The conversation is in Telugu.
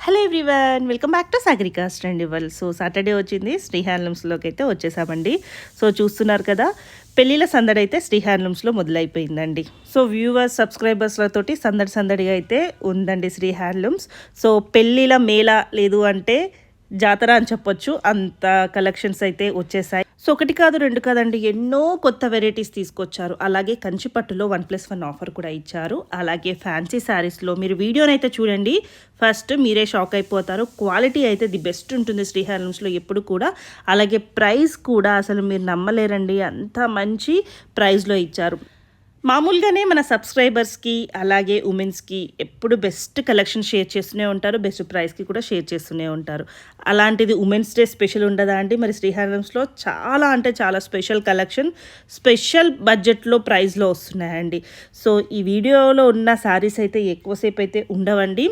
Hello everyone, welcome back to Sagarika's trendywall. So Saturday వచ్చింది, శ్రీ హ్యాండ్లూమ్స్లోకి అయితే వచ్చేసామండి. సో చూస్తున్నారు కదా, పెళ్ళిళ్ళ సందడి అయితే శ్రీ హ్యాండ్లూమ్స్లో మొదలైపోయిందండి. సో వ్యూవర్స్, సబ్స్క్రైబర్స్లతోటి సందడిగా అయితే ఉందండి శ్రీ హ్యాండ్లూమ్స్. సో పెళ్ళిళ్ళ మేళ లేదు అంటే జాతర అని చెప్పొచ్చు, అంత కలెక్షన్స్ అయితే వచ్చేసాయి. సో ఒకటి కాదు రెండు కాదండి, ఎన్నో కొత్త వెరైటీస్ తీసుకొచ్చారు. అలాగే కంచిపట్టులో 1+1 ఆఫర్ కూడా ఇచ్చారు. అలాగే ఫ్యాన్సీ శారీస్లో మీరు వీడియోనైతే చూడండి, ఫస్ట్ మీరే షాక్ అయిపోతారు. క్వాలిటీ అయితే ది బెస్ట్ ఉంటుంది శ్రీ హ్యాండ్లూమ్స్లో ఎప్పుడు కూడా. అలాగే ప్రైస్ కూడా అసలు మీరు నమ్మలేరండి, అంత మంచి ప్రైస్లో ఇచ్చారు. మామూలుగానే మన సబ్స్క్రైబర్స్కి అలాగే ఉమెన్స్కి ఎప్పుడు బెస్ట్ కలెక్షన్ షేర్ చేస్తూనే ఉంటారు, బెస్ట్ ప్రైస్కి కూడా షేర్ చేస్తూనే ఉంటారు. అలాంటిది ఉమెన్స్ డే స్పెషల్ ఉండదా అండి? మరి శ్రీ హ్యాండ్లూమ్స్లో చాలా అంటే చాలా స్పెషల్ కలెక్షన్, స్పెషల్ బడ్జెట్లో ప్రైస్లో వస్తున్నాయండి. సో ఈ వీడియోలో ఉన్న శారీస్ అయితే ఎక్కువసేపు అయితే ఉండవండి,